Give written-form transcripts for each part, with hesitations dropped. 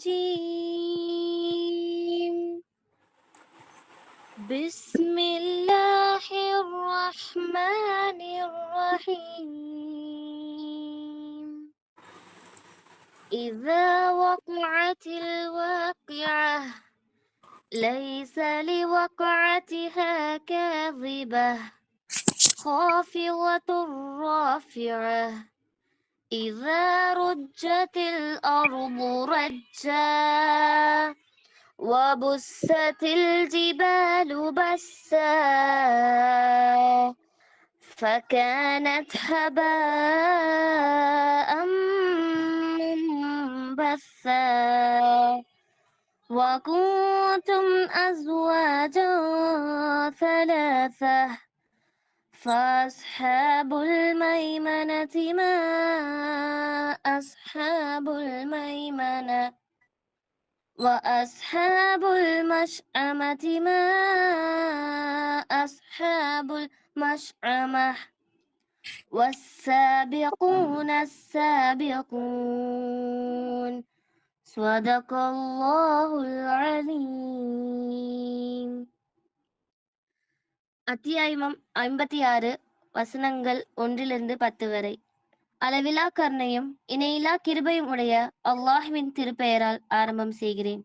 الرجيم بسم الله الرحمن الرحيم إذا وقعت الواقعة ليس لوقعتها كاذبة خافضة رافعة إذا رجت الأرض رجا وبست الجبال بسا فكانت هباء منبثا وكنتم أزواجا ثلاثة فأصحاب الميمنة ما أصحاب الميمنة وأصحاب المشأمة ما أصحاب المشأمة والسابقون السابقون صدق الله العليم. அத்தியாயம் 56 வசனங்கள் 1-10 வரை. அளவிலா கருணையும் இணையிலா கிருபையும் உடைய அல்லாஹ்வின் திருப்பெயரால் ஆரம்பம் செய்கிறேன்.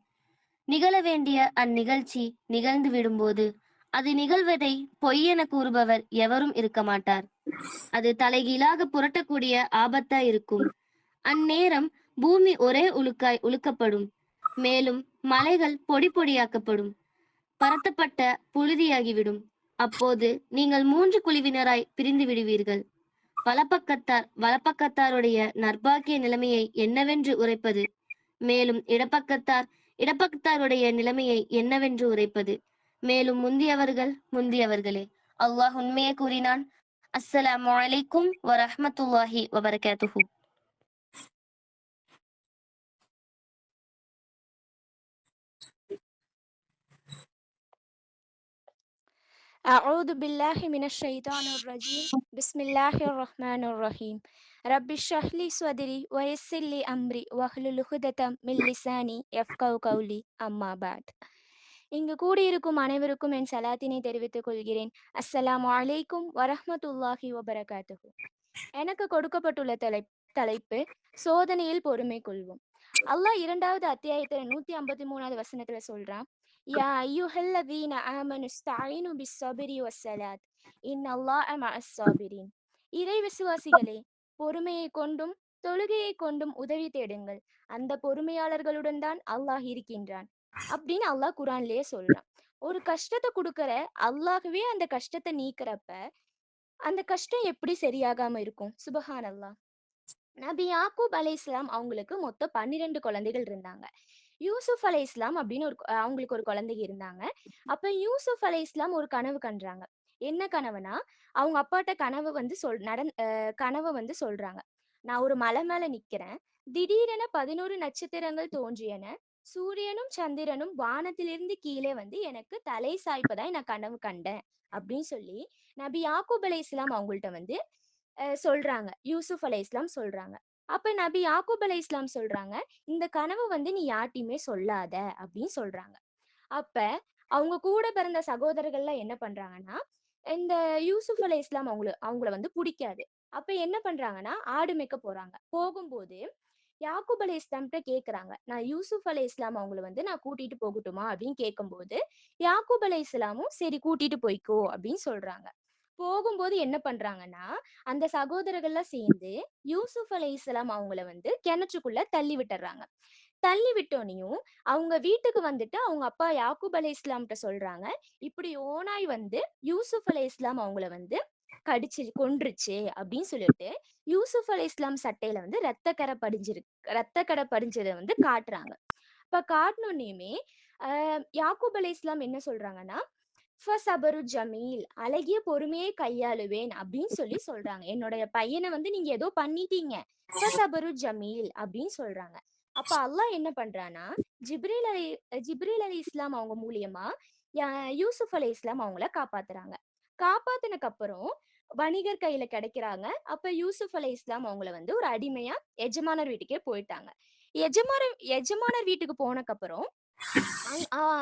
நிகழ வேண்டிய அந்நிகழ்ச்சி நிகழ்ந்து விடும்போது அது நிகழ்வதை பொய்யென கூறுபவர் எவரும் இருக்க மாட்டார். அது தலைகீழாக புரட்டக்கூடிய ஆபத்தா இருக்கும். அந்நேரம் பூமி ஒரே உலுக்காய் உலுக்கப்படும். மேலும் மலைகள் பொடி பொடியாக்கப்படும். பரத்தப்பட்ட புழுதியாகிவிடும். அப்போது நீங்கள் 3 குழுவினராய் பிரிந்து விடுவீர்கள். வலப்பக்கத்தாருடைய நற்பாக்கிய நிலைமையை என்னவென்று உரைப்பது, மேலும் இடப்பக்கத்தாருடைய நிலைமையை என்னவென்று உரைப்பது, மேலும் முந்தியவர்களே. அல்லாஹ் உண்மையை கூறினான். அஸ்ஸலாமு அலைக்கும் வரஹ்மத்துல்லாஹி வபரகாத்துஹு. أعوذ بالله من الشيطان الرجيم بسم الله الرحمن الرحيم رب اشرح لي صدري ويسر لي أمري واحلل عقدة من لساني يفقهوا قولي أما بعد. இங்கு கூடியிருக்கும் அனைவருக்கும் என் சலாத்தினை தெரிவித்துக் கொள்கிறேன். அஸ்ஸலாமு அலைக்கும் வரஹ்மத்துல்லாஹி வபரகாத்துஹு. எனக்கு கொடுக்கப்பட்டுள்ள தலைப்பு சோதனையில் பொறுமை கொள்வோம். அல்லாஹ் 2வது அத்தியாயத்தில் 153வது வசனத்துல சொல்றான், யா அய்யுஹல்லதீன ஆமனு ஸ்தஈனு பிஸ்ஸப்ரி வஸ்ஸலாத் இன்னல்லாஹ மஅஸ் ஸாபிரீன். இறை விசுவாசிகளே, பொறுமையை கொண்டும் தொழுகையை கொண்டும் உதவி தேடுங்கள், அந்த பொறுமையாளர்களுடன் தான் அல்லாஹ் இருக்கின்றான் அப்படின்னு அல்லாஹ் குர்ஆன்லயே சொல்றான். ஒரு கஷ்டத்தை கொடுக்கற அல்லாஹ்வே அந்த கஷ்டத்தை நீக்கிறப்ப அந்த கஷ்டம் எப்படி சரியாகாம இருக்கும்? சுபஹான் அல்லாஹ். நபி யாக்கூப் அலைஹிஸ்ஸலாம் அவங்களுக்கு மொத்தம் 12 குழந்தைகள் இருந்தாங்க. யூசுப் அலைஹிஸ்ஸலாம் அப்படின்னு அவங்களுக்கு ஒரு குழந்தை இருந்தாங்க. அப்ப யூசுப் அலைஹிஸ்ஸலாம் ஒரு கனவு கண்டாங்க. என்ன கனவுனா, அவங்க அப்பாட்ட கனவை வந்து சொல்றாங்க. நான் ஒரு மலை மேல நிக்கிறேன். திடீரென 11 நட்சத்திரங்கள் தோன்றியன. சூரியனும் சந்திரனும் வானத்திலிருந்து கீழே வந்து எனக்கு தலை சாய்ப்பதாய் நான் கனவு கண்டேன் அப்படின்னு சொல்லி நபி யாக்கூப் அலைஹிஸ்ஸலாம் அவங்கள்ட்ட வந்து சொல்றாங்க. யூசுப் அலைஹிஸ்ஸலாம் சொல்றாங்க. அப்ப நபி யாக்கூப் அலைஹிஸ்ஸலாம் சொல்றாங்க, இந்த கனவு வந்து நீ யார்ட்டயுமே சொல்லாத அப்படின்னு சொல்றாங்க. அப்ப அவங்க கூட பிறந்த சகோதரர்கள்லாம் என்ன பண்றாங்கன்னா, இந்த யூசுப் அலைஹிஸ்ஸலாம் அவங்கள வந்து பிடிக்காது. அப்ப என்ன பண்றாங்கன்னா, ஆடு மேய்க்க போறாங்க. போகும்போது யாக்கூப் அலைஹிஸ்ஸலாம்ட்ட கேக்குறாங்க, நான் யூசுப் அலைஹிஸ்ஸலாம் அவங்கள வந்து நான் கூட்டிட்டு போகட்டுமா அப்படின்னு கேட்கும்போது, யாக்கூப் அலைஹிஸ்ஸலாமும் சரி கூட்டிட்டு போய்க்கோ அப்படின்னு சொல்றாங்க. போகும்போது என்ன பண்றாங்கன்னா, அந்த சகோதரர்கள்லாம் சேர்ந்து யூசுப் அலைஹிஸ்ஸலாம் அவங்கள வந்து கிணற்றுக்குள்ள தள்ளி விட்டுறாங்க. தள்ளி விட்டோனையும் அவங்க வீட்டுக்கு வந்துட்டு அவங்க அப்பா யாக்கூப் அலைஹிஸ்ஸலாம்ட்ட சொல்றாங்க, இப்படி ஓநாய் வந்து யூசுப் அலைஹிஸ்ஸலாம் அவங்கள வந்து கொன்றுச்சு அப்படின்னு சொல்லிட்டு யூசுப் அலைஹிஸ்ஸலாம் சட்டையில வந்து ரத்தக்கரை படிஞ்சதை வந்து காட்டுறாங்க. இப்ப காட்டினோனையுமே யாக்கூப் அலைஹிஸ்ஸலாம் என்ன சொல்றாங்கன்னா, ஃபஸபரு ஜமீல், அழகிய பொறுமையை கையாளுவேன் அப்படின்னு சொல்றாங்க. என்னுடைய பையனை வந்து நீங்க ஏதோ பண்ணிட்டீங்க, ஃபஸபரு ஜமீல் அப்படின்னு சொல்றாங்க. அப்ப அல்லாஹ் என்ன பண்றானா, ஜிப்ரீல் அலி இஸ்லாம் அவங்க மூலியமா யூசுப் அலி இஸ்லாம் அவங்கள காப்பாத்துறாங்க. காப்பாத்தினக்கு அப்புறம் வணிகர் கையில கிடைக்கிறாங்க. அப்ப யூசுப் அலி இஸ்லாம் அவங்கள வந்து ஒரு அடிமையா எஜமானர் வீட்டுக்கே போயிட்டாங்க. எஜமானர் வீட்டுக்கு போனக்கப்புறம்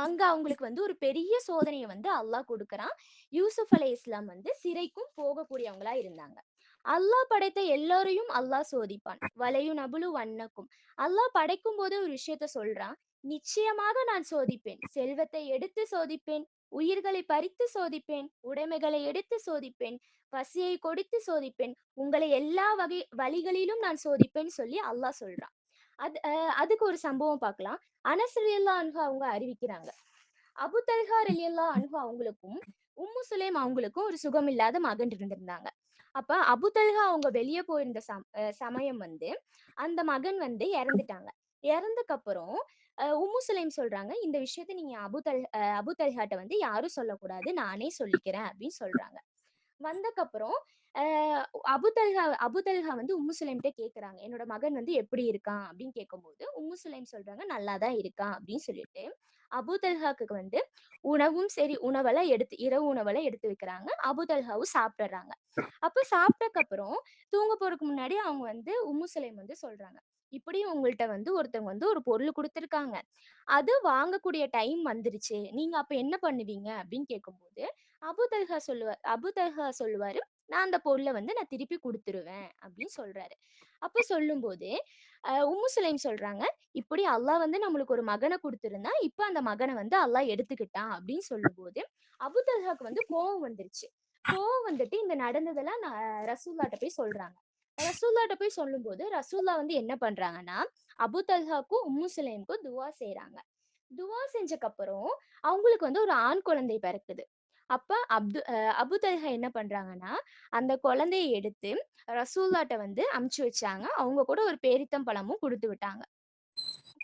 அங்க அவங்களுக்கு வந்து ஒரு பெரிய சோதனைய வந்து அல்லாஹ் குடுக்குறான். யூசுப் அலைஹிஸ்ஸலாம் வந்து சிறைக்கும் போகக்கூடியவங்களா இருந்தாங்க. அல்லாஹ் படைத்த எல்லோரையும் அல்லாஹ் சோதிப்பான். வலையுநபுலு வன்னக்கும். அல்லாஹ் படைக்கும்போதே ஒரு விஷயத்த சொல்றான். நிச்சயமாக நான் சோதிப்பேன். செல்வத்தை எடுத்து சோதிப்பேன். உயிர்களை பறித்து சோதிப்பேன். உடைமைகளை எடுத்து சோதிப்பேன். பசியை கொடுத்து சோதிப்பேன். உங்களை எல்லா வழிகளிலும் நான் சோதிப்பேன்னு சொல்லி அல்லாஹ் சொல்றான். அதுக்கு ஒரு சம்பவம் பார்க்கலாம். அனஸ் ரலியல்லாஹு அன்ஹு அவங்க அறிவிக்கிறாங்க. அபு தல்ஹா ரலியல்லாஹு அன்ஹு அவங்களுக்கும், உம்மு சுலைம் அவங்களுக்கும் ஒரு சுகமில்லாத மகன் இருந்திருந்தாங்க. அப்ப அபு தல்ஹா அவங்க வெளிய போயிருந்த சமயம் வந்து, அந்த மகன் வந்து இறந்துட்டாங்க. இறந்தக்கப்புறம் உம்மு சுலைம் சொல்றாங்க, "இந்த விஷயத்த நீங்க அபு தல்ஹாட்ட வந்து யாரும் சொல்லக்கூடாது. நானே சொல்லிக்கிறேன்" அப்படின்னு சொல்றாங்க. வந்தக்கப்புறம் அ அபு தல்ஹா வந்து உம்மு சுலைம்ட்ட கேட்குறாங்க. "என்னோட மகன் வந்து எப்படி இருக்கான்?" அப்படின்னு கேட்கும்போது, உம்மு சுலைம் சொல்றாங்க, "நல்லா தான் இருக்கான்" அப்படின்னு சொல்லிட்டு, அபு தல்ஹாக்கு வந்து உணவும் சரி, இரவு உணவெல்லாம் எடுத்து வைக்கிறாங்க. அபு தல்ஹாவும் சாப்பிட்டுர்றாங்க. அப்ப சாப்பிட்டக்கப்புறம் தூங்க போறதுக்கு முன்னாடி அவங்க வந்து உம்மு சுலைம் வந்து சொல்றாங்க, "இப்படி உங்கள்ட்ட வந்து ஒருத்தவங்க வந்து ஒரு பொருள் குடுத்துருக்காங்க. அது வாங்கக்கூடிய டைம் வந்துருச்சு. நீங்க அப்ப என்ன பண்ணுவீங்க?" அப்படின்னு கேட்கும்போது, அபு தல்ஹா சொல்லுவாரு, "நான் அந்த பொருள வந்து நான் திருப்பி குடுத்துருவேன்" அப்படின்னு சொல்றாரு. அப்ப சொல்லும்போது, உம்மு சுலைம் சொல்றாங்க, "இப்படி அல்லாஹ் வந்து நம்மளுக்கு ஒரு மகன குடுத்திருந்தான். இப்ப அந்த மகன வந்து அல்லாஹ் எடுத்துக்கிட்டான்" அப்படின்னு சொல்லும்போது, அபு தல்ஹாக்கு வந்து கோவம் வந்துருச்சு. கோவம் வந்துட்டு இந்த நடந்ததெல்லாம் ரசூலுல்லாஹ்ட்ட போய் சொல்றாங்க. ரசூலுல்லாஹ்ட்ட போய் சொல்லும்போது, ரசூலுல்லாஹ் வந்து என்ன பண்றாங்கன்னா, அபு தல்ஹாக்கும், உம்மு சுலைம்க்கும் துவா செய்றாங்க. துவா செஞ்சக்கப்புறம், அவங்களுக்கு வந்து ஒரு ஆண் குழந்தை பிறக்குது. அப்ப அபு தல்ஹா என்ன பண்றாங்கன்னா, அந்த குழந்தைய எடுத்து ரசூலுல்லாஹ்ட்ட வந்து அனுப்பிச்சு வச்சாங்க. அவங்க கூட ஒரு பேரித்தம்பழமும் குடுத்து விட்டாங்க.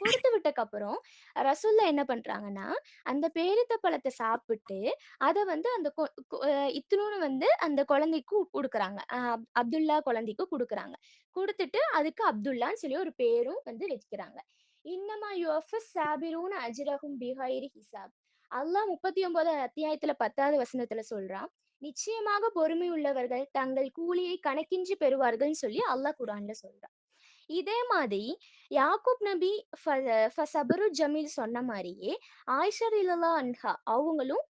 குடுத்து விட்டக்கப்புறம், ரசூலுல்லாஹ் என்ன பண்றாங்கன்னா, அந்த பேரித்த பழத்த சாப்பிட்டு, அத வந்து அந்த கொ கொ அ இத்துணூண்டு வந்து அந்த குழந்தைக்கு குடுக்குறாங்க. அப்துல்லா குழந்தைக்கு குடுக்குறாங்க. குடுத்துட்டு அதுக்கு அப்துல்லான்னு சொல்லி ஒரு பேரும் வந்து வச்சுக்கிறாங்க. இன்னமா யுவஃபஸ் சாபிரூன அஜ்ரஹும் பிகைரி ஹிசாப். அல்லாஹ் 39வது அத்தியாயத்துல 10வது வசனத்துல சொல்றான். நிச்சயமாக பொறுமை உள்ளவர்கள் தங்கள் கூலியை கணக்கின்றி பெறுவார்கள்ன்னு சொல்லி அல்லாஹ் குர்ஆன்ல சொல்றான். இதே மாதிரி யாக்கூப் நபி ஃபசபரு ஜமீல் சொன்ன மாரியே, ஆயிஷா ரலியல்லாஹு அன்ஹா அவங்களும்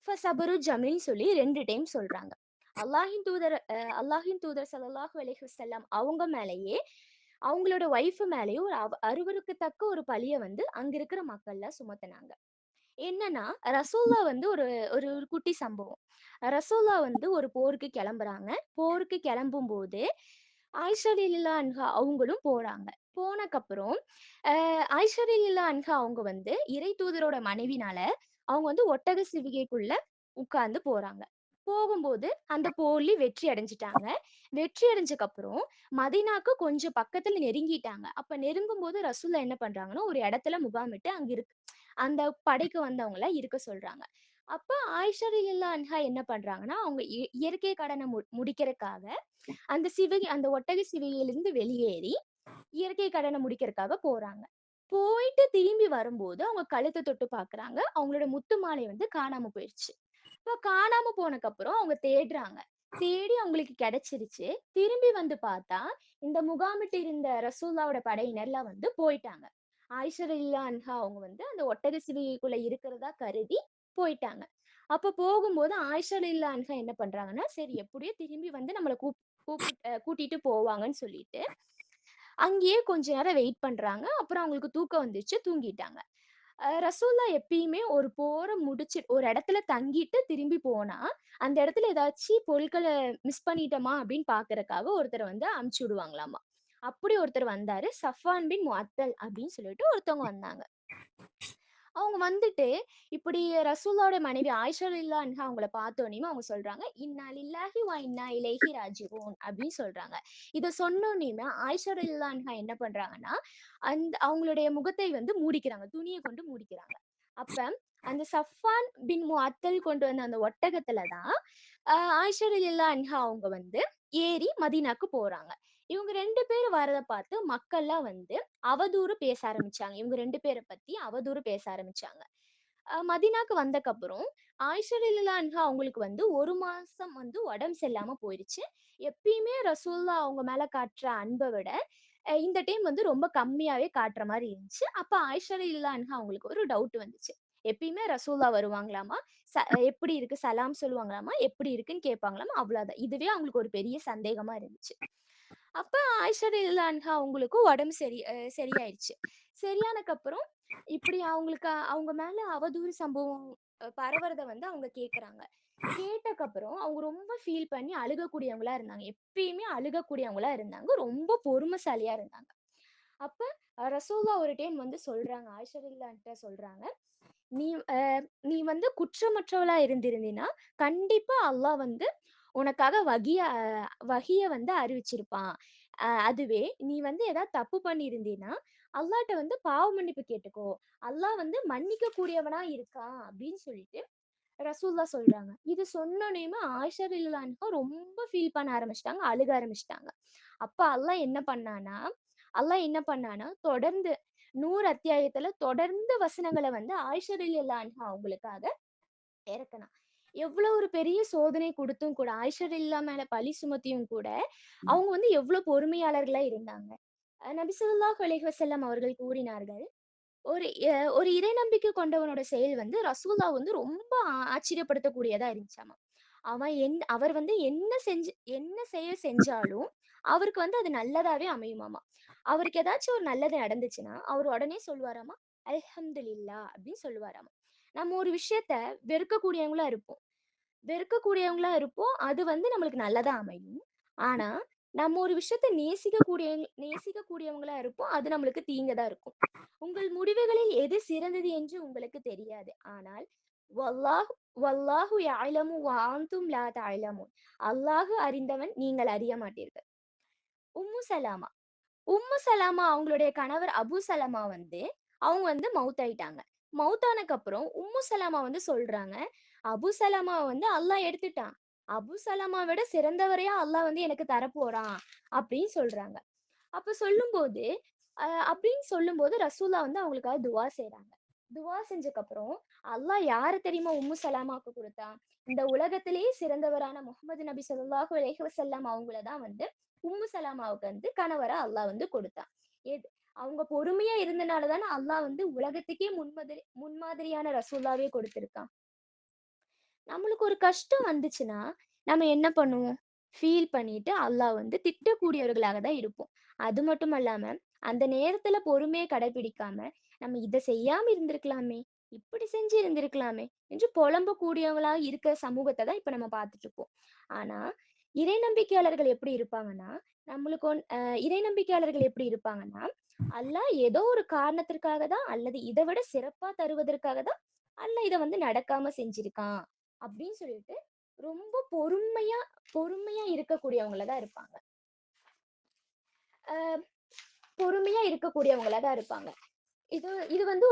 ஃபசபரு ஜமீல்ன்னு சொல்லி 2 டைம் சொல்றாங்க. அல்லாஹ்வின் தூதர் ஸல்லல்லாஹு அலைஹி வஸல்லம் அவங்க மேலேயே, அவங்களோட ஒய்ஃப் மேலேயும் ஒரு அருவருக்கத்தக்க ஒரு பழிய வந்து அங்க இருக்கிற மக்கள்லாம் சுமத்துனாங்க. என்னன்னா, ரசூலுல்லாஹ் வந்து ஒரு ஒரு ஒரு குட்டி சம்பவம். ரசூலுல்லாஹ் வந்து ஒரு போருக்கு கெளம்புறாங்க. போருக்கு கெளம்பும்போது, ஆயிஷா ரலியல்லாஹு அன்ஹா அவங்களும் போறாங்க. போனக்கப்புறம், ஆயிஷா ரலியல்லாஹு அன்ஹா அவங்க வந்து இறை தூதரோட மனைவினால, அவங்க வந்து ஒட்டக சிவிகைக்குள்ள உட்கார்ந்து போறாங்க. போகும்போது அந்த போர்ல வெற்றி அடைஞ்சுட்டாங்க. வெற்றி அடைஞ்சக்கப்புறம், மதீனாக்கு கொஞ்சம் பக்கத்துல நெருங்கிட்டாங்க. அப்ப நெருங்கும்போது ரசூலுல்லாஹ் என்ன பண்றாங்கன்னா, ஒரு இடத்துல முகாமிட்டு அங்க அந்த படைக்கு வந்தவங்கள இருக்க சொல்றாங்க. அப்ப ஆயிஷா ரலியல்லாஹு அன்ஹா என்ன பண்றாங்கன்னா, அவங்க இயற்கை கடன முடிக்கிறதுக்காக அந்த ஒட்டக சிவிகையிலிருந்து வெளியேறி, இயற்கை கடன முடிக்கிறதுக்காக போறாங்க. போயிட்டு திரும்பி வரும்போது, அவங்க கழுத்த தொட்டு பார்க்குறாங்க. அவங்களோட முத்து மாலை வந்து காணாம போயிருச்சு. இப்ப காணாம போனக்கப்புறம் அவங்க தேடுறாங்க. தேடி அவங்களுக்கு கிடைச்சிருச்சு. திரும்பி வந்து பார்த்தா, இந்த முகாமிட்டு இருந்த ரசூலுல்லாவோட படையினர்லாம் வந்து போயிட்டாங்க. ஆயிஷா ரலியல்லாஹு அன்ஹா அவங்க வந்து அந்த ஒட்டக சிவிகைக்குள்ள இருக்கிறதா கருதி போயிட்டாங்க. அப்ப போகும்போது ஆயிஷா ரலியல்லாஹு அன்ஹா என்ன பண்றாங்கன்னா, சரி எப்படியோ திரும்பி வந்து நம்மள கூட்டிட்டு போவாங்கன்னு சொல்லிட்டு, அங்கேயே கொஞ்ச நேரம் வெயிட் பண்றாங்க. அப்புறம் அவங்களுக்கு தூக்கம் வந்துருச்சு, தூங்கிட்டாங்க. ரசூலுல்லாஹ் எப்பயுமே ஒரு போர முடிச்சு ஒரு இடத்துல தங்கிட்டு திரும்பி போனா, அந்த இடத்துல ஏதாச்சு பொருட்கள மிஸ் பண்ணிட்டோமா அப்படின்னு பார்க்கறக்காக ஒருத்தர வந்து அனுப்பிச்சு விடுவாங்களாமா. அப்படி ஒருத்தர் வந்தாரு. சஃப்வான் பின் முஅத்தல் அப்படின்னு சொல்லிட்டு ஒருத்தவங்க வந்தாங்க. அவங்க வந்துட்டு, இப்படி ரசூலுல்லாஹ்வோட மனைவி ஆயிஷா ரலியல்லாஹு அன்ஹா அவங்கள பார்த்தோனேயுமே அவங்க சொல்றாங்க, "இன்னா லில்லாஹி வ இன்னா இலைஹி ராஜிஊன்" அப்படின்னு சொல்றாங்க. இத சொன்னோனேயுமே ஆயிஷா ரலியல்லாஹு அன்ஹா என்ன பண்றாங்கன்னா, அவங்களுடைய முகத்தை வந்து மூடிக்கிறாங்க. துணிய கொண்டு மூடிக்கிறாங்க. அப்ப அந்த சஃப்வான் பின் முஅத்தல் கொண்டு வந்த அந்த ஒட்டகத்துல தான், ஆயிஷா ரலியல்லாஹு அன்ஹா அவங்க வந்து ஏறி மதீனாக்கு போறாங்க. இவங்க 2 பேரும் வரத பார்த்து மக்கள்லாம் வந்து அவதூறு பேச ஆரம்பிச்சாங்க. இவங்க 2 பேர பத்தி அவதூறு பேச ஆரம்பிச்சாங்க. மதீனாக்கு வந்தக்கப்புறம், ஆயிஷா ரலியல்லாஹு அன்ஹா அவங்களுக்கு வந்து 1 மாசம் வந்து உடம்பு சரியில்லாம போயிருச்சு. எப்பயுமே ரசூலுல்லாஹ் அவங்க மேல காட்டுற அன்ப விட, இந்த டைம் வந்து ரொம்ப கம்மியாவே காட்டுற மாரி இருந்துச்சு. அப்ப ஆயிஷா ரலியல்லாஹு அன்ஹா அவங்களுக்கு ஒரு டவுட் வந்துச்சு. எப்பயுமே ரசூலுல்லாஹ் வருவாங்களாமா, எப்படி இருக்கு சலாம் சொல்லுவாங்களாமா, எப்படி இருக்குன்னு கேட்பாங்களாமா, அவ்வளோதான். இதுவே அவங்களுக்கு ஒரு பெரிய சந்தேகமா இருந்துச்சு. அப்ப ஆயிஷா ரலியல்லாஹு அன்ஹா அவங்களுக்கும் உடம்பு சரியாயிருச்சு. சரியானக்கப்புறம், இப்படி அவங்களுக்கு அவங்க மேல அவதூறு சம்பவம் பரவுறத வந்து அவங்க கேட்கறாங்க. கேட்டக்கப்புறம் அவங்க ரொம்ப ஃபீல் பண்ணி அழுகக்கூடியவங்களா இருந்தாங்க. எப்பயுமே அழுகக்கூடியவங்களா இருந்தாங்க. ரொம்ப பொறுமைசாலியா இருந்தாங்க. அப்ப ரசூலுல்லாஹ் ஒரு டைம் வந்து சொல்றாங்க, ஆயிஷா ரலியல்லாஹு அன்ஹா சொல்றாங்க, "நீ அ நீ வந்து குற்றமற்றவளா இருந்திருந்தீன்னா, கண்டிப்பா அல்லாஹ் வந்து உனக்காக வஹிய வந்து அறிவிச்சிருப்பான். அதுவே நீ வந்து ஏதாவது தப்பு பண்ணியிருந்தீன்னா, அல்லாஹ்ட்ட வந்து பாவ மன்னிப்பு கேட்டுக்கோ. அல்லாஹ் வந்து மன்னிக்க கூடியவனா இருக்கான்." அப்படின்னு சொல்லிட்டு ரசூலுல்லாஹ் சொல்றாங்க. இது சொன்னோனேயுமே ஆயிஷா ரலியல்லாஹு அன்ஹா ரொம்ப ஃபீல் பண்ண ஆரம்பிச்சுட்டாங்க. அழுக ஆரம்பிச்சுட்டாங்க. அப்ப அல்லாஹ் என்ன பண்ணானா, தொடர்ந்து 100 அத்தியாயத்துல தொடர்ந்து வசனங்கள வந்து ஆயிஷா ரலியல்லாஹு அன்ஹா அவங்களுக்காக இறக்குனான். எவ்வளோ ஒரு பெரிய சோதனை குடுத்தும் கூட, ஆயிஷா ரலியல்லாஹு மேல பழி சுமத்தியும் கூட, அவங்க வந்து எவ்வளோ பொறுமையாளர்களா இருந்தாங்க. நபி ஸல்லல்லாஹு அலைஹி வஸல்லம் அவர்கள் கூறினார்கள், ஒரு இறை நம்பிக்கை கொண்டவனோட செயல் வந்து ரசூலுல்லாஹ் வந்து ரொம்ப ஆச்சரியப்படுத்தக்கூடியதா இருந்துச்சாமா. அவர் வந்து என்ன செயல் செஞ்சாலும், அவருக்கு வந்து அது நல்லதாவே அமையுமாமா. அவருக்கு ஏதாச்சும் ஒரு நல்லது நடந்துச்சுன்னா, அவர் உடனே சொல்லுவாராமா, "அல்ஹம்துலில்லாஹ்" அப்படின்னு சொல்லுவாராமா. நம்ம ஒரு விஷயத்த வெறுக்கக்கூடியவங்களா இருப்போம். அது வந்து நம்மளுக்கு நல்லதா அமையும். ஆனா, நம்ம ஒரு விஷயத்த நேசிக்கக்கூடியவங்களா இருப்போம். அது நம்மளுக்கு தீங்க தான் இருக்கும். உங்கள் முடிவுகளில் எது சிறந்தது என்று உங்களுக்கு தெரியாது. ஆனால் வல்லாஹ் வல்லாஹு யஅலமு வ அன்தும் லா தஅலமூன். அல்லாஹ் அறிந்தவன், நீங்கள் அறிய மாட்டீர்கள். உம்மு சலாமா உம்மு சலாமா அவங்களுடைய கணவர் அபு சலமா வந்து அவங்க வந்து மவுத்தாயிட்டாங்க. மவுத்தானக்கப்புறம் உம்மு சலாமா வந்து சொல்றாங்க, "அபு சலமாவ வந்து அல்லாஹ் எடுத்துட்டான். அபு சலமா விட சிறந்தவரையா அல்லாஹ் வந்து எனக்கு தரப்போறான்." அப்படின்னு சொல்றாங்க. அப்ப சொல்லும்போது அப்படின்னு சொல்லும்போது ரசூலுல்லாஹ் வந்து அவங்களுக்காக துவா செய்றாங்க. துவா செஞ்சக்கப்புறம், "அல்லாஹ் யார தெரியுமா உம்மு சலாமாக்கு குடுத்தான்? இந்த உலகத்திலேயே சிறந்தவரான முஹம்மது நபி ஸல்லல்லாஹு அலைஹி வஸல்லம் அவங்கள தான் வந்து உம்மு சலாமாவுக்கு வந்து கணவரா அல்லாஹ் வந்து கொடுத்தான்." எது அவங்க பொறுமையா இருந்தனால தானே அல்லாஹ் வந்து உலகத்துக்கே முன்மாதிரியான ரசூலாவே கொடுத்திருக்கான். நம்மளுக்கு ஒரு கஷ்டம் வந்துச்சுன்னா, நம்ம என்ன பண்ணுவோம்? ஃபீல் பண்ணிட்டு அல்லாஹ் வந்து திட்டக்கூடியவர்களாக தான் இருப்போம். அது மட்டும் அல்லாம, அந்த நேரத்துல பொறுமைய கடைபிடிக்காம, நம்ம இத செய்யாம இருந்திருக்கலாமே, இப்படி செஞ்சு இருந்திருக்கலாமே என்று புலம்பக்கூடியவங்களா இருக்க சமூகத்த தான் இப்ப நம்ம பார்த்துட்டு இருக்கோம். ஆனா, இறை நம்பிக்கையாளர்கள் எப்படி இருப்பாங்கன்னா, நம்மளுக்கு இறை நம்பிக்கையாளர்கள் எப்படி இருப்பாங்கன்னா, அல்லாஹ் ஏதோ ஒரு காரணத்திற்காக தான் அல்லது இத விட சிறப்பா தருவதற்காக தான் அல்லாஹ் இத வந்து நடக்காம செஞ்சிருக்கான். அப்படின்னு சொல்லிட்டு ரொம்ப பொறுமையா பொறுமையா இருக்கக்கூடியவங்களா தான் இருப்பாங்க. அ பொறுமையா இருக்கக்கூடியவங்களா தான் இருப்பாங்க. இது இது வந்து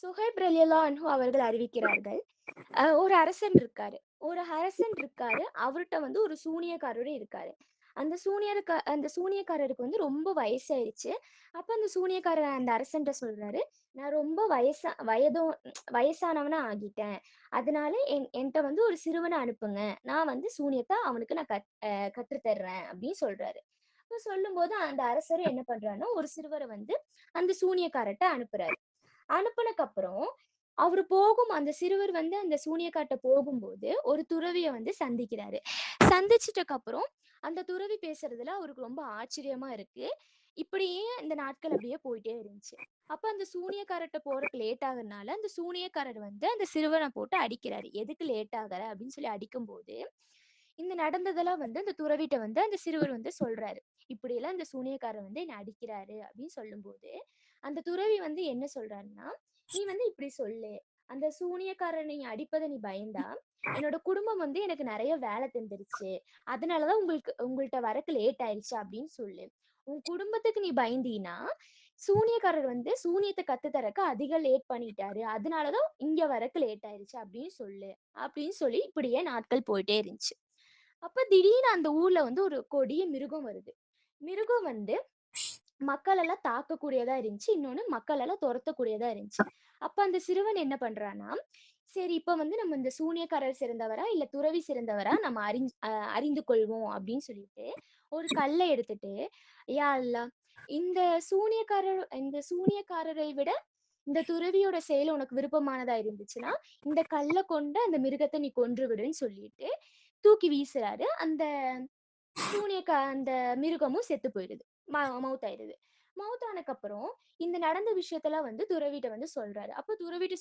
சுஹைப் ரலியல்லாஹு அன்ஹு அவர்கள் அறிவிக்கிறார்கள். ஒரு அரசன் இருக்காரு. அவர்ட்ட வந்து ஒரு சூனியக்காரரும் இருக்காரு. அந்த சூனியக்காரருக்கு வந்து ரொம்ப வயசாயிருச்சு. அப்ப அந்த சூனியக்காரர் அந்த அரசன்ட்ட சொல்றாரு, "நான் ரொம்ப வயசானவனா ஆகிட்டேன். அதனால என்ட்ட வந்து ஒரு சிறுவன அனுப்புங்க. நான் வந்து சூனியத்த அவனுக்கு நான் கற்று தர்றேன்." அப்படின்னு சொல்றாரு. அப்ப சொல்லும்போது அந்த அரசரும் என்ன பண்றாருன்னா, ஒரு சிறுவர வந்து அந்த சூனியக்காரர்ட்ட அனுப்புறாரு. அனுப்புனக்கப்புறம், அந்த சிறுவர் வந்து அந்த சூனியக்காட்ட போகும்போது, ஒரு துறவிய வந்து சந்திக்கிறாரு. சந்திச்சிட்டக்கப்புறம், அந்த துறவி பேசுறதுல அவருக்கு ரொம்ப ஆச்சரியமா இருக்கு. இப்படியே இந்த நாட்கள் அப்படியே போயிட்டே இருந்துச்சு. அப்ப அந்த சூனியக்காரர்ட்ட போறக்கு லேட் ஆகுறனால, அந்த சூனியக்காரர் வந்து அந்த சிறுவன போட்டு அடிக்கிறாரு. "எதுக்கு லேட் ஆகுற?" அப்படின்னு சொல்லி அடிக்கும்போது, இந்த நடந்ததெல்லாம் வந்து அந்த துறவிட்ட வந்து அந்த சிறுவர் வந்து சொல்றாரு. "இப்படியெல்லாம் இந்த சூனியக்காரர் வந்து என்ன அடிக்கிறாரு." அப்படின்னு சொல்லும்போது, அந்த துறவி வந்து என்ன சொல்றாருன்னா, "நீ வந்து இப்படி சொல்லு. அந்த சூனியக்காரர் நீ அடிப்பத நீ பயந்தா, என்னோட குடும்பம் வந்து எனக்கு நெறைய வேலை தந்துருச்சு. அதனால தான் உங்கள்ட்ட வரக்கு லேட் ஆயிருச்சு அப்படின்னு சொல்லு. உன் குடும்பத்துக்கு நீ பயந்தீன்னா, சூனியக்காரர் வந்து சூனியத்த கத்து தரக்கு அதிக லேட் பண்ணிட்டாரு. அதனால தான் இங்க வரக்கு லேட் ஆயிருச்சு அப்படின்னு சொல்லு." அப்படின்னு சொல்லி இப்படியே நாட்கள் போயிட்டே இருந்துச்சு. அப்ப திடீர்னு அந்த ஊர்ல வந்து ஒரு கொடிய மிருகம் வருது. மிருகம் வந்து மக்கள் எல்லாம் தாக்கக்கூடியதா இருந்துச்சு. இன்னொன்னு மக்கள் எல்லாம் தொரத்தக்கூடியதா இருந்துச்சு. அப்ப அந்த சிறுவன் என்ன பண்றான்னா, சரி இப்ப வந்து நம்ம இந்த சூனியக்காரர் சிறந்தவரா, இல்ல துறவி சிறந்தவரா நம்ம அறிந்து கொள்வோம் அப்படின்னு சொல்லிட்டு, ஒரு கல்ல எடுத்துட்டு, யா அல்லாஹ் இந்த சூனியக்காரரை விட இந்த துறவியோட செயல் உனக்கு விருப்பமானதா இருந்துச்சுன்னா, இந்த கல்ல கொண்டு அந்த மிருகத்த நீ கொன்று விடுன்னு சொல்லிட்டு, தூக்கி வீசுறாரு. அந்த மிருகமும் செத்து போயிடுது. மவுத் ஆயிடுது. மவுத் ஆனக்கப்புறம், இந்த நடந்த விஷயத்தெல்லாம் வந்து துறவிட்ட வந்து சொல்றாரு. அப்ப துறவிட்ட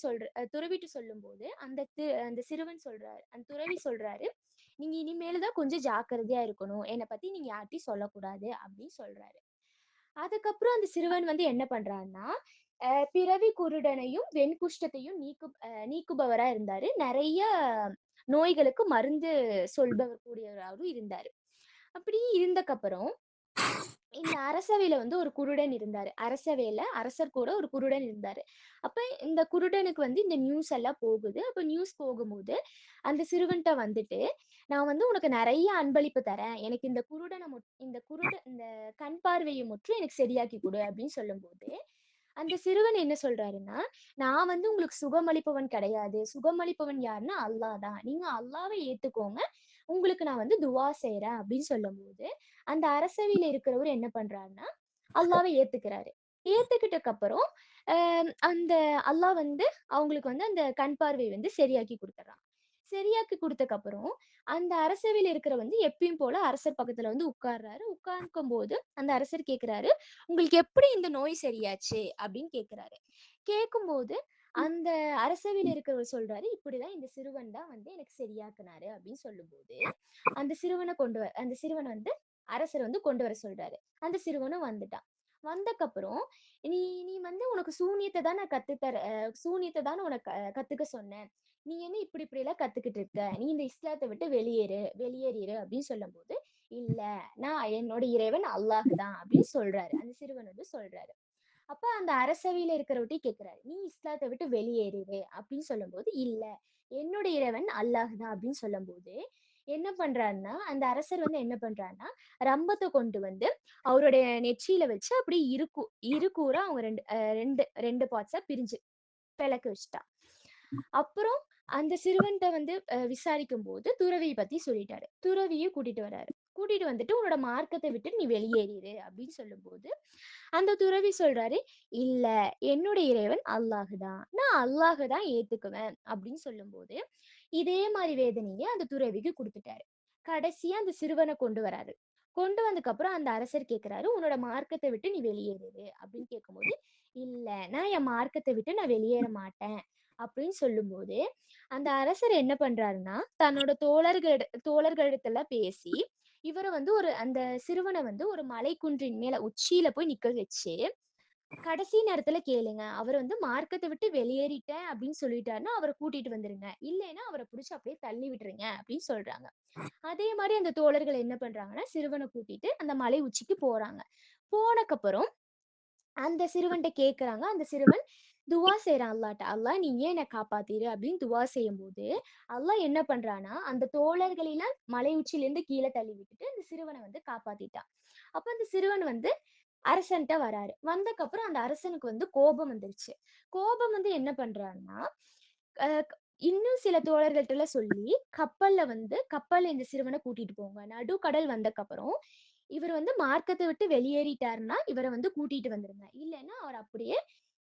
சொல்லும்போது, அந்த சிறுவன் சொல்றாரு. அந்த துறவி சொல்றாரு, "நீங்க இனிமேல் தான் கொஞ்சம் ஜாக்கிரதையா இருக்கணும். என்ன பத்தி நீங்க யார்ட்டயும் சொல்லக்கூடாது." அப்படின்னு சொல்றாரு. அதுக்கப்புறம் அந்த சிறுவன் வந்து என்ன பண்றான்னா, பிறவி குருடனையும், வெண்குஷ்டத்தையும் நீக்குபவரா இருந்தாரு. நெறைய நோய்களுக்கு மருந்து சொல்பவர் கூடியவராவும் இருந்தாரு. அப்படி இருந்தக்கப்புறம், இந்த அரசவையில வந்து ஒரு குருடன் இருந்தாரு. அரசவையில அரசர் கூட ஒரு குருடன் இருந்தாரு. அப்ப இந்த குருடனுக்கு வந்து இந்த நியூஸ் எல்லாம் போகுது. அப்ப நியூஸ் போகும்போது, அந்த சிறுவன்ட்ட வந்துட்டு, "நான் வந்து உனக்கு நெறைய அன்பளிப்பு தரேன். எனக்கு இந்த கண் பார்வைய முற்றும் எனக்கு சரியாக்கி குடு" அப்படின்னு சொல்லும்போது, அந்த சிறுவன் என்ன சொல்றாருன்னா, "நான் வந்து உங்களுக்கு சுகமளிப்பவன் கிடையாது. சுகமளிப்பவன் யாருன்னா அல்லாஹ் தான். நீங்க அல்லாஹ்வ ஏத்துக்கோங்க. உங்களுக்கு நான் வந்து துவா செய்றேன்" அப்படின்னு சொல்லும்போது, அந்த அரசவையில இருக்கிறவரு என்ன பண்றாருன்னா, அல்லாஹ்வ ஏத்துக்கிறாரு. ஏத்துக்கிட்டக்கு அப்புறம், அ அந்த அல்லாஹ் வந்து அவங்களுக்கு வந்து அந்த கண் பார்வை வந்து சரியாக்கி குடுத்துர்றான். சரியாக்கி குடுத்தக்கப்புறம், அந்த அரசவையில இருக்கிற வந்து எப்பயும் போல அரசர் பக்கத்துல வந்து உட்கார்றாரு. உட்கார்க்கும்போது அந்த அரசர் கேட்கிறாரு, "உங்களுக்கு எப்படி இந்த நோய் சரியாச்சு?" அப்படின்னு கேட்கிறாரு. கேட்கும்போது, அந்த அரசவையில இருக்கிறவர் சொல்றாரு, "இப்படிதான் இந்த சிறுவன் தான் வந்து எனக்கு சரியாக்குனாரு" அப்படின்னு சொல்லும்போது, அந்த சிறுவன வந்து அரசர் வந்து கொண்டு வர சொல்றாரு. அந்த சிறுவனும் வந்துட்டான். வந்தக்கப்புறம், "நீ நீ வந்து உனக்கு சூனியத்த தான் நான் கத்து தர சூனியத்த தான உனக்கு கத்துக்க சொன்னேன். நீ என்ன இப்படிலாம் கத்துக்கிட்டு இருக்க? நீ இந்த இஸ்லாத்த விட்டு வெளியேறிரு" அப்படின்னு சொல்லும்போது, "இல்ல, நான் என்னோட இறைவன் அல்லாஹ் தான்" அப்படின்னு சொல்றாரு. அந்த சிறுவன் வந்து சொல்றாரு. அப்ப அந்த அரசவையில இருக்கிறவர்ட்டயும் கேட்கிறாரு. "நீ இஸ்லாத்த விட்டு வெளியேறிரு" அப்படின்னு சொல்லும்போது, "இல்ல, என்னோட இறைவன் அல்லாஹ் தான்" அப்படின்னு சொல்லும்போது, என்ன பண்றாருன்னா, அந்த அரசர் வந்து என்ன பண்றாருன்னா, ரம்பத்த கொண்டு வந்து அவருடைய நெற்றியில வச்சு அப்படியே இருகூறா அவங்க 2 பார்ட்ஸா பிரிஞ்சு பிளக்க வச்சுட்டான். அப்புறம் அந்த சிறுவன்ட்ட வந்து விசாரிக்கும்போது துறவிய பத்தி சொல்லிட்டாரு. துறவியும் கூட்டிட்டு வராரு. கூட்டிட்டு வந்துட்டு, "உன்னோட மார்க்கத்த விட்டு நீ வெளியேறிரு" அப்படின்னு சொல்லும்போது, அந்த துறவி சொல்றாரு, "இல்ல, என்னோட இறைவன் அல்லாஹ் தான். நான் அல்லாஹ தான் ஏத்துக்குவேன்" அப்படின்னு சொல்லும்போது, இதே மாரி வேதனைய அந்த துறவிக்கு குடுத்துட்டாரு. கடைசியா அந்த சிறுவன கொண்டு வராரு. கொண்டு வந்ததுக்கப்புறம் அந்த அரசர் கேட்கிறாரு, "உன்னோட மார்க்கத்த விட்டு நீ வெளியேறிரு" அப்படின்னு கேட்கும்போது, "இல்ல, நான் என் மார்க்கத்த விட்டு நான் வெளியேற மாட்டேன்" அப்படின்னு சொல்லும்போது, அந்த அரசர் என்ன பண்றாருன்னா, தன்னோட தோழர்களிடத்துல பேசி, இவர வந்து அந்த சிறுவன வந்து ஒரு மலைக்குன்றின் மேல உச்சியில போய் நிக்க வச்சு, கடைசி நேரத்துல கேளுங்க. அவரு வந்து மார்க்கத்த விட்டு வெளியேறிட்டேன் அப்படின்னு சொல்லிட்டாருன்னா, அவர கூட்டிட்டு வந்துருங்க. இல்லைன்னா அவர புடிச்சு அப்படியே தள்ளி விட்டுருங்க அப்படின்னு சொல்றாங்க. அதே மாரி அந்த தோழர்கள் என்ன பண்றாங்கன்னா, சிறுவன கூட்டிட்டு அந்த மலை உச்சிக்கு போறாங்க. போனக்கப்புறம் அந்த சிறுவன்ட்ட கேட்கறாங்க. அந்த சிறுவன் துவா செய்றான் அல்லாஹ்ட்ட. "அல்லாஹ் நீ ஏன் என்ன காப்பாத்திரு" அப்படின்னு துவா செய்யும்போது, அல்லாஹ் என்ன பண்றான்னா, அந்த தோழர்களெல்லாம் மலை உச்சியிலேருந்து கீழ தள்ளி விட்டுட்டு, அந்த சிறுவன வந்து காப்பாத்திட்டான். அப்ப அந்த சிறுவன் வந்து அரசன்ட்ட வராரு. வந்தக்கப்புறம் அந்த அரசனுக்கு வந்து கோபம் வந்துருச்சு. கோபம் வந்து என்ன பண்றாருன்னா, அ இன்னும் சில தோழர்கள்ட்டலாம் சொல்லி, கப்பல்ல இந்த சிறுவன கூட்டிட்டு போங்க. நடுக்கடல் வந்தக்கப்புறம், இவரு வந்து மார்க்கத்த விட்டு வெளியேறிட்டாருன்னா, இவர வந்து கூட்டிட்டு வந்துருங்க. இல்லன்னா அவர அப்படியே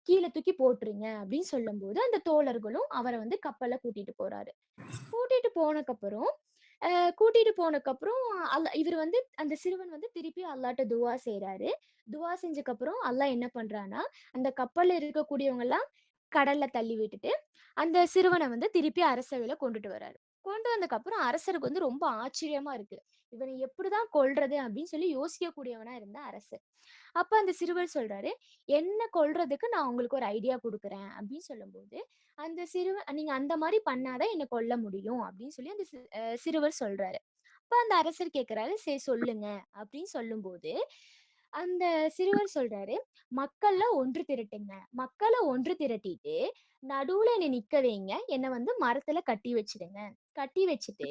கீழ தூக்கி போட்டுருங்க அப்படின்னு சொல்லும்போது, அந்த தோழர்களும் அவர வந்து கப்பல்ல கூட்டிட்டு போறாரு. கூட்டிட்டு போனக்கப்புறம், அ கூட்டிட்டு போனக்கப்புறம் இவரு வந்து அந்த சிறுவன் வந்து திருப்பி அல்லாஹ்ட்ட துவா செய்றாரு. துவா செஞ்சக்கப்புறம் அல்லாஹ் என்ன பண்றான்னா, அந்த கப்பல்ல இருக்கக்கூடியவங்கலாம் கடல்ல தள்ளி விட்டுட்டு, அந்த சிறுவன வந்து திருப்பி அரசவையில கொண்டுட்டு வராரு. கொண்டு வந்தக்கப்புறம் அரசருக்கு வந்து ரொம்ப ஆச்சரியமா இருக்கு. இவன எப்படிதான் கொல்றது அப்படின்னு சொல்லி யோசிக்கக்கூடியவனா இருந்த அரசர். அப்ப அந்த சிறுவர் சொல்றாரு, "என்ன கொல்றதுக்கு நான் உங்களுக்கு ஒரு ஐடியா குடுக்குறேன்" அப்படின்னு சொல்லும்போது, அந்த "நீங்க அந்த மாரி பண்ணா தான் என்ன கொல்ல முடியும்" அப்படின்னு சொல்லி அந்த சிறுவர் சொல்றாரு. அப்ப அந்த அரசர் கேட்கிறாரு, "சரி சொல்லுங்க" அப்படின்னு சொல்லும்போது, அந்த சிறுவர் சொல்றாரு, "மக்கள ஒன்று திரட்டுங்க. மக்கள ஒன்று திரட்டிட்டு, நடுவுல என்ன நிக்க வைங்க. என்ன வந்து மரத்துல கட்டி வச்சுடுங்க. கட்டி வச்சுட்டு,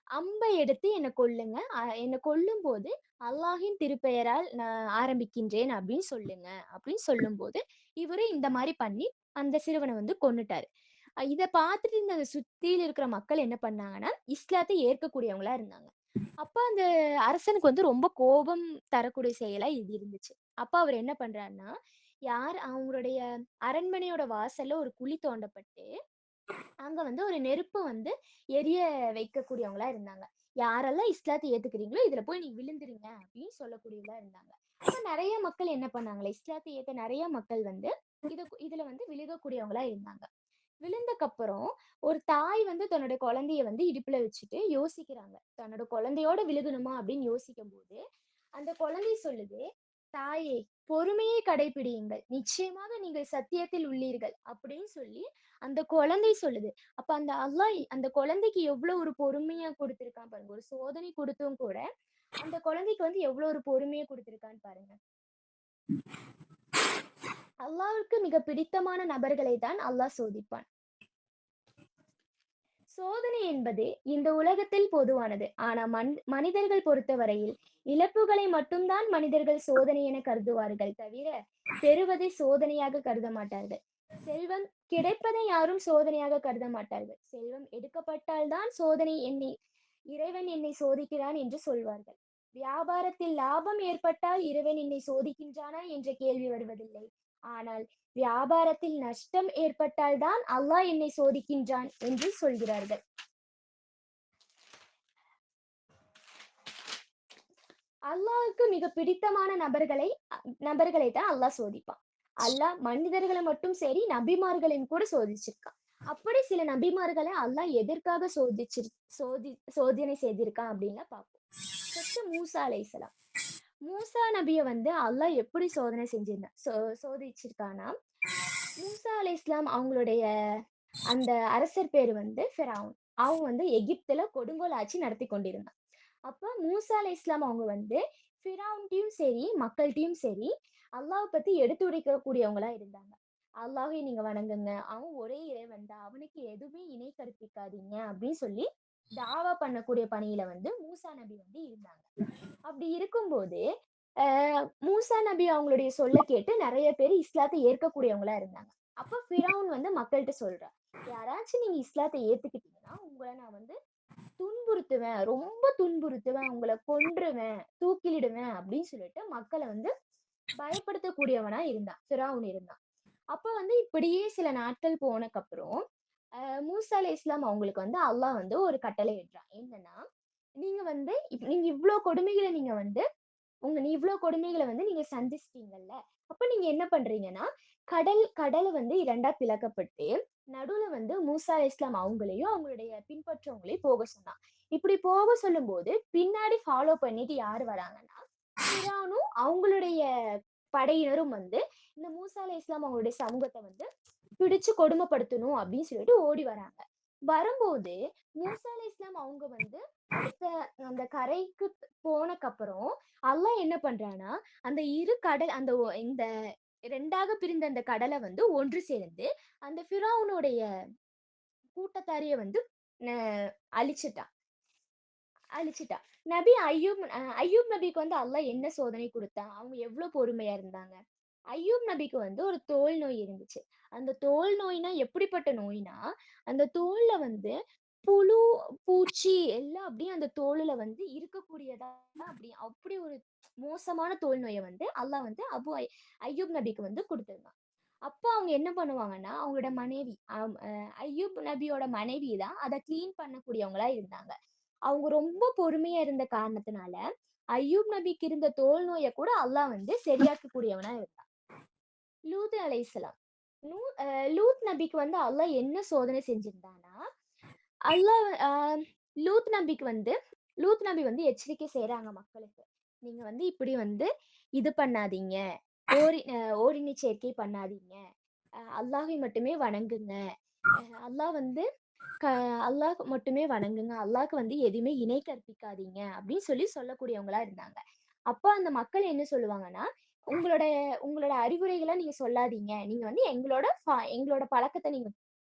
அம்பை எடுத்து என்ன கொல்லுங்க. என்ன கொல்லும்போது அல்லாஹின் திருப்பெயரால் நான் ஆரம்பிக்கின்றேன் அப்படின்னு சொல்லுங்க. அப்படின்னு சொல்லும்போது, இவரு இந்த மாரி பண்ணி அந்த சிறுவன வந்து கொன்னுட்டாரு. இத பார்த்துட்டு இந்த சுத்தியில இருக்கிற மக்கள் என்ன பண்ணாங்கன்னா, இஸ்லாத்தை ஏற்கக்கூடியவங்களா இருந்தாங்க. அப்ப அந்த அரசனுக்கு வந்து ரொம்ப கோபம் தரக்கூடிய செயலா இது இருந்துச்சு. அப்ப அவர் என்ன பண்றாருன்னா, அவங்களுடைய அரண்மனையோட வாசல்ல ஒரு குழி தோண்டப்பட்டு அங்க வந்து ஒரு நெருப்பு வந்து எரிய வைக்கக்கூடியவங்களா இருந்தாங்க. யாரெல்லாம் இஸ்லாத்த ஏத்துக்கிறீங்களோ, இதுல போய் நீங்க விழுந்துருங்க அப்படின்னு சொல்லக்கூடியவங்களா இருந்தாங்க. அப்ப நெறைய மக்கள் என்ன பண்ணாங்களே, இஸ்லாத்த ஏத்த நெறைய மக்கள் வந்து இதுல வந்து விழுகக்கூடியவங்களா இருந்தாங்க. விழுந்தக்கப்புறம் ஒரு தாய் வந்து தன்னோட குழந்தைய வந்து இடுப்புல வச்சுட்டு யோசிக்கிறாங்க. தன்னோட குழந்தையோட விழுகணுமா அப்படின்னு யோசிக்கும்போது, அந்த குழந்தை சொல்லுது, "தாயே, பொறுமையை கடைப்பிடியுங்கள். நிச்சயமாக நீங்கள் சத்தியத்தில் உள்ளீர்கள்." அப்படின்னு சொல்லி அந்த குழந்தை சொல்லுது. அப்ப அந்த அல்லாஹ் அந்த குழந்தைக்கு எவ்வளோ ஒரு பொறுமையா குடுத்திருக்கான் பாருங்க. ஒரு சோதனை குடுத்தும் கூட, அந்த குழந்தைக்கு வந்து எவ்வளோ ஒரு பொறுமைய குடுத்திருக்கான்னு பாருங்க. அல்லாஹ்வுக்கு மிக பிடித்தமான நபர்களை தான் அல்லாஹ் சோதிப்பான். சோதனை என்பது இந்த உலகத்தில் பொதுவானது. ஆனா மனிதர்கள் பொறுத்தவரையில் இழப்புகளை மட்டும்தான் மனிதர்கள் சோதனை என கருதுவார்கள் தவிர, பெறுவதை சோதனையாக கருத மாட்டார்கள். செல்வம் கிடைப்பதை யாரும் சோதனையாக கருத மாட்டார்கள். செல்வம் எடுக்கப்பட்டால் தான் இறைவன் என்னை சோதிக்கிறான் என்று சொல்வார்கள். வியாபாரத்தில் லாபம் ஏற்பட்டால் இறைவன் என்னை சோதிக்கின்றானா என்ற கேள்வி வருவதில்லை. ஆனால் வியாபாரத்தில் நஷ்டம் ஏற்பட்டால் தான் அல்லாஹ் என்னை சோதிக்கின்றான் என்று சொல்கிறார்கள். அல்லாஹ்வுக்கு மிக பிடித்தமான நபர்களை தான் அல்லாஹ் சோதிப்பான். அல்லாஹ் மனிதர்களை மட்டும் சரி, நபிமார்களையும் கூட சோதிச்சிருக்கான். அப்படி சில நபிமார்களை அல்லாஹ் எதற்காக சோதனை செய்திருக்கான் அப்படின்னு பார்ப்போம். ஃபர்ஸ்ட் மூசா அலைஹிஸ்ஸலாம். மூசா நபிய வந்து அல்லாஹ் எப்படி சோதனை சோதிச்சிருக்கானா, மூசா அலைஹிஸ்ஸலாம் அவங்களுடைய அந்த அரசர் பேரு வந்து ஃபிரவுன். அவன் வந்து எகிப்துல கொடுங்கோல் ஆட்சி நடத்தி கொண்டிருந்தான். அப்ப மூசா அலைஹிஸ்ஸலாம் அவங்க வந்து ஃபிரவுன்ட்டயும் சரி, மக்கள்ட்டயும் சரி, அல்லாஹ் பத்தி எடுத்துரைக்கக்கூடியவங்களா இருந்தாங்க. அல்லாஹ்வை நீங்க வணங்குங்க. அவன் ஒரே இறைவன் தான். அவனுக்கு எதுவுமே இணை கற்பிக்காதீங்க அப்படின்னு சொல்லி தாவா பண்ணக்கூடிய பணியில வந்து மூசா நபி வந்து இருந்தாங்க. அப்படி இருக்கும்போது, மூசா நபி அவங்களுடைய சொல்ல கேட்டு நெறைய பேரு இஸ்லாத்த ஏற்கக்கூடியவங்களா இருந்தாங்க. அப்ப ஃபிரவுன் வந்து மக்கள்ட்ட சொல்றான். யாராச்சும் நீங்க இஸ்லாத்த ஏத்துக்கிட்டீங்கன்னா, உங்கள நான் வந்து துன்புறுத்துவேன். ரொம்ப துன்புறுத்துவேன். உங்கள கொன்றுவேன், தூக்கிலிடுவேன் அப்படின்னு சொல்லிட்டு மக்கள வந்து பயப்படுத்தக்கூடியவனா இருந்தான். ஃபிரவுன் இருந்தான். அப்ப வந்து இப்படியே சில நாட்கள் போனக்கப்புறம், மூசா அலைஹிஸ்ஸலாம் அவங்களுக்கு வந்து அல்லாஹ் வந்து ஒரு கட்டளை இடுறான். என்னன்னா, நீங்க வந்து நீங்க இவ்ளோ கொடுமைகள நீங்க வந்து நீ இவ்ளோ கொடுமைகள வந்து நீங்க சந்திச்சிட்டீங்கல்ல. அப்ப நீங்க என்ன பண்றீங்கன்னா, கடல் வந்து 2ஆ பிளக்கப்பட்டு, நடுவுல வந்து மூசா அலைஹிஸ்ஸலாம் அவங்களையும், அவங்களுடைய பின்பற்றவங்களையும் போக சொன்னான். இப்படி போக சொல்லும்போது, பின்னாடி ஃபாலோ பண்ணிட்டு யாரு வராங்கன்னா, ஃபிரௌனும் அவங்களுடைய படையினரும் வந்து, இந்த மூசா அலைஹிஸ்ஸலாம் அவங்களுடைய சமூகத்த வந்து பிடிச்சு கொடுமைப்படுத்தணும் அப்படின்னு சொல்லிட்டு ஓடி வராங்க. வரும்போது மூசா அலைஹிஸ்ஸலாம் அவங்க வந்து அடுத்த அந்த கரைக்கு போனக்கப்புறம், அல்லாஹ் என்ன பண்றான்னா, அந்த இரு கடல் அந்த இந்த 2ஆக பிரிந்த அந்த கடல வந்து ஒன்று சேர்ந்து, அந்த ஃபிரௌனுடைய கூட்டத்தாரிய வந்து ந அழிச்சுட்டான். அழிச்சுட்டான். அய்யூப் நபிக்கு வந்து அல்லாஹ் என்ன சோதனை குடுத்தான்? அவங்க எவ்ளோ பொறுமையா இருந்தாங்க? அய்யூப் நபிக்கு வந்து ஒரு தோல் நோய் இருந்துச்சு. அந்த தோல் நோய்னா எப்படிப்பட்ட நோய்னா, அந்த தோல்ல வந்து புழு, பூச்சி எல்லாம் அப்படியே அந்த தோலுல வந்து இருக்கக்கூடியதா அப்படி அப்படி ஒரு மோசமான தோல் நோய வந்து அல்லாஹ் வந்து அய்யூப் நபிக்கு வந்து குடுத்திருந்தான். அப்ப அவங்க என்ன பண்ணுவாங்கன்னா, அவங்களோட மனைவி அய்யூப் நபியோட மனைவி தான் அத கிளீன் பண்ணக்கூடியவங்களா இருந்தாங்க. அவங்க ரொம்ப பொறுமையா இருந்த காரணத்தினால, அய்யூப் நபிக்கு இருந்த தோல் நோய கூட அல்லாஹ் வந்து சரியாக்கக்கூடியவனா இருந்தான். லூத் அலைஹிஸ்ஸலாம். நூ அ லூத் நபிக்கு வந்து அல்லாஹ் என்ன சோதனை செஞ்சிருந்தான்னா, அல்லாஹ் அ லூத் நபிக்கு வந்து லூத் நபி வந்து எச்சரிக்கை செய்றாங்க மக்களுக்கு. நீங்க வந்து இப்படி வந்து இது பண்ணாதீங்க. ஓரின சேர்க்கை பண்ணாதீங்க. அல்லாஹ்வை மட்டுமே வணங்குங்க. அ அல்லாஹ் வந்து க அல்லாஹ் மட்டுமே வணங்குங்க. அல்லாஹ்க்கு வந்து எதுவுமே இணை கற்பிக்காதீங்க அப்படின்னு சொல்லக்கூடியவங்களா இருந்தாங்க. அப்ப அந்த மக்கள் என்ன சொல்லுவாங்கன்னா, உங்களோட உங்களோட அறிவுரைகள நீங்க சொல்லாதீங்க. நீங்க வந்து எங்களோட பழக்கத்த நீங்க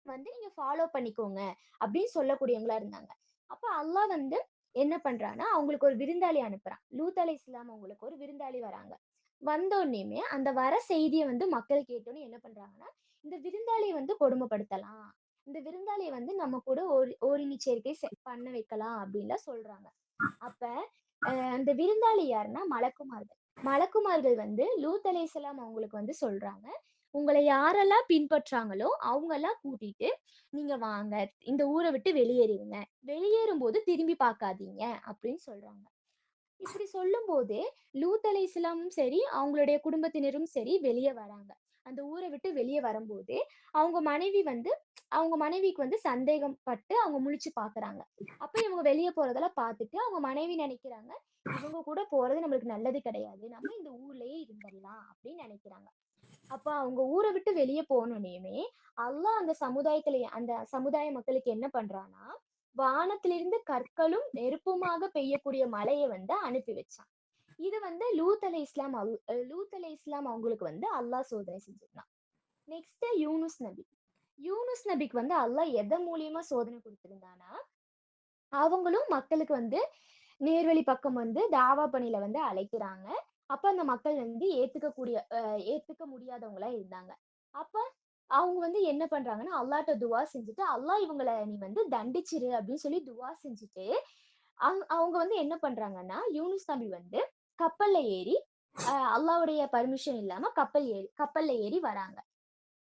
வந்து நீங்க ஃபாலோ பண்ணிக்கோங்க அப்படின்னு சொல்லக்கூடியவங்களா இருந்தாங்க. அப்ப அல்லாஹ் வந்து என்ன பண்றான்னா, அவங்களுக்கு ஒரு விருந்தாளி அனுப்புறான். லூத் அலைஹிஸ்ஸலாம் அவங்களுக்கு ஒரு விருந்தாளி வராங்க. வந்தோனேயுமே அந்த வர செய்திய வந்து மக்கள் கேட்டோனே என்ன பண்றாங்கன்னா, இந்த விருந்தாளிய வந்து கொடுமைப்படுத்தலாம். இந்த விருந்தாளிய வந்து நம்ம கூட ஓரின சேர்க்கை பண்ண வைக்கலாம் அப்படின்லாம் சொல்றாங்க. அப்ப அந்த விருந்தாளி யாருன்னா மலக்குமார்கள். மலக்குமார்கள் வந்து லூத் அலைஹிஸ்ஸலாம் அவங்களுக்கு வந்து சொல்றாங்க, "உங்கள யாரெல்லாம் பின்பற்றாங்களோ அவங்கலாம் கூட்டிட்டு நீங்க வாங்க. இந்த ஊர விட்டு வெளியேறிருங்க. வெளியேறும்போது திரும்பி பார்க்காதீங்க." அப்படின்னு சொல்றாங்க. இப்படி சொல்லும்போது லூத் அலைஹிஸ்ஸலாமும் சரி, அவங்களுடைய குடும்பத்தினரும் சரி வெளிய வராங்க. அந்த ஊர விட்டு வெளிய வரும்போது, அவங்க மனைவி வந்து அவங்க மனைவிக்கு வந்து சந்தேகம் பட்டு அவங்க முழிச்சு பார்க்குறாங்க. அப்ப இவங்க வெளிய போறதெல்லாம் பார்த்துட்டு அவங்க மனைவி நெனைக்கிறாங்க, இவங்க கூட போறது நம்மளுக்கு நல்லது கிடையாது. நம்ம இந்த ஊர்லயே இருந்துரலாம் அப்படின்னு நெனைக்கிறாங்க. அப்ப அவங்க ஊர விட்டு வெளிய போனோனேயுமே, அல்லாஹ் அந்த சமுதாய மக்களுக்கு என்ன பண்றான்னா, வானத்திலிருந்து கற்களும், நெருப்புமாக பெய்யக்கூடிய மழைய வந்து அனுப்பி வச்சான். இது வந்து லூத் அலைஹிஸ்ஸலாம் அவங்களுக்கு வந்து அல்லாஹ் சோதனை செஞ்சிருந்தான். நெக்ஸ்ட் யூனுஸ் நபி. யூனுஸ் நபிக்கு வந்து அல்லாஹ் எதன் மூலியமா சோதனை குடுத்திருந்தான்னா, அவங்களும் மக்களுக்கு வந்து நேர்வழி பக்கம் வந்து தாவா பணியில வந்து அழைக்கிறாங்க. அப்ப அந்த மக்கள் வந்து ஏத்துக்க முடியாதவங்களா இருந்தாங்க. அப்ப அவங்க வந்து என்ன பண்றாங்கன்னா, அல்லாஹ்ட்ட துவா செஞ்சுட்டு, "அல்லாஹ் இவங்கள நீ வந்து தண்டிச்சிரு" அப்படின்னு சொல்லி துவா செஞ்சுட்டு, அவங்க வந்து என்ன பண்றாங்கன்னா, யூனுஸ் நபி வந்து கப்பல்ல ஏறி அல்லாஹ்வுடைய பர்மிஷன் இல்லாம கப்பல்ல ஏறி வராங்க.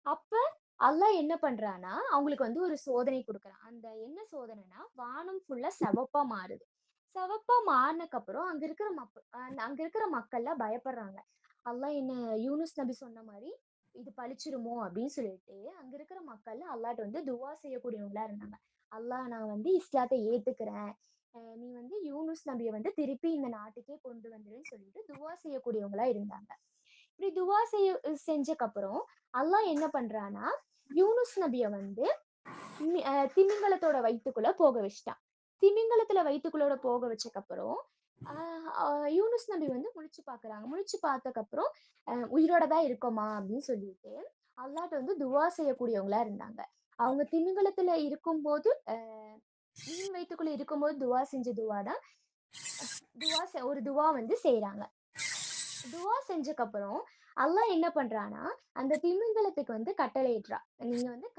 அப்ப அல்லாஹ் என்ன பண்றான்னா, அவங்களுக்கு வந்து ஒரு சோதனை குடுக்குறான். அந்த என்ன சோதனைன்னா, வானம் ஃபுல்லா சிவப்பா மாறுது. சிவப்பா மாறுனக்கப்புறம் அங்க இருக்கிற மக்கள்லாம் பயப்படுறாங்க. அல்லாஹ் என்ன யூனுஸ் நபி சொன்ன மாரி, இது பலிச்சிருமோ அப்படின்னு சொல்லிட்டு, அங்க இருக்கிற மக்கள் அல்லாஹ்ட்ட வந்து துவா செய்யக்கூடியவங்களா இருந்தாங்க. அல்லாஹ் நான் வந்து இஸ்லாத்த ஏத்துக்கிறேன். நீ வந்து யூனுஸ் நபிய வந்து திருப்பி இந்த நாட்டுக்கே கொண்டு வந்துருன்னு சொல்லிட்டு துவா செய்யக்கூடியவங்களா இருந்தாங்க. இப்படி செஞ்சக்கப்புறம் அல்லாஹ் என்ன பண்றான்னா, யூனுஸ் நபிய வந்து திமிங்கலத்தோட வயித்துக்குள்ள போக வச்சுட்டான். திமிங்கலத்துல வயித்துக்குள்ளோட போக வச்சக்கப்புறம், அ அ யூனுஸ் நபி வந்து முழிச்சு பார்க்குறாங்க. முழிச்சு பார்த்ததுக்கப்புறம், "உயிரோட தான் இருக்கோமா?" அப்படின்னு சொல்லிட்டு, அல்லாஹ்ட்ட வந்து துவா செய்யக்கூடியவங்களா இருந்தாங்க. அவங்க திமிங்கலத்துல இருக்கும்போது, மீன் வயித்துக்குள்ள இருக்கும்போது துவா செஞ்ச துவா தான் ஒரு துவா வந்து செய்றாங்க. துவா செஞ்சக்கப்புறம், அல்லாஹ் என்ன பண்றான்னா, அந்த திமிங்கலத்துக்கு வந்து கட்டளையிடுறான். நீங்க வந்து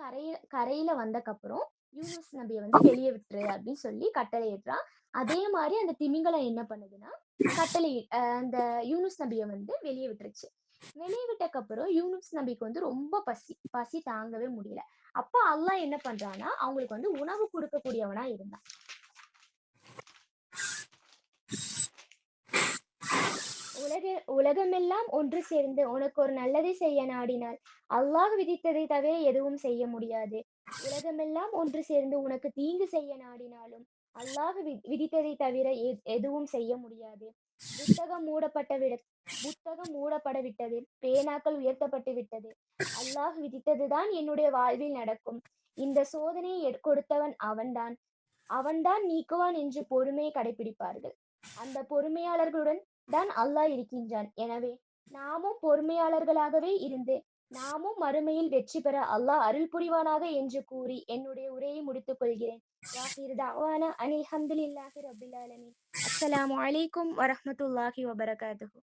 கரையில வந்தக்கப்புறம், யூனுஸ் நபிய வந்து வெளிய விட்டுரு அப்படின்னு சொல்லி கட்டளையிடுறான். அதே மாரி அந்த திமிங்கலம் என்ன பண்ணுதுன்னா, அந்த யூனுஸ் நபிய வந்து வெளிய விட்டுருச்சு. வெளிய விட்டக்கப்புறம் யூனுஸ் நபிக்கு வந்து ரொம்ப பசி. பசி தாங்கவே முடியல. அப்ப அல்லாஹ் என்ன பண்றான்னா, அவங்களுக்கு வந்து உணவு குடுக்கக்கூடியவனா இருந்தான். உலகமெல்லாம் ஒன்று சேர்ந்து உனக்கு ஒரு நல்லதை செய்ய நாடினால், அல்லாஹ் விதித்ததை தவிர எதுவும் செய்ய முடியாது. உலகமெல்லாம் ஒன்று சேர்ந்து உனக்கு தீங்கு செய்ய நாடினாலும், அல்லாஹ் விதித்ததை தவிர எதுவும் செய்ய முடியாது. புத்தகம் மூடப்பட்ட விட புத்தகம் மூடப்பட விட்டது. பேனாக்கள் உயர்த்தப்பட்டு விட்டது. அல்லாஹ் விதித்ததுதான் என்னுடைய வாழ்வில் நடக்கும். இந்த சோதனையை கொடுத்தவன் அவன்தான். அவன்தான் நீக்குவான் என்று பொறுமையை கடைபிடிப்பார்கள். அந்த பொறுமையாளர்களுடன் தான் அல்லாஹ் இருக்கின்றான். எனவே நாமும் பொறுமையாளர்களாகவே இருந்து நாமும் மறுமையில் வெற்றி பெற அல்லாஹ் அருள் புரிவானாக என்று கூறி என்னுடைய உரையை முடித்துக் கொள்கிறேன். வாஹிர் தஅவானா அனில் ஹம்துலில்லாஹி ரப்பில் ஆலமீன். அஸ்ஸலாமு அலைக்கும் வரஹ்மத்துல்லாஹி வபரகாத்துஹு.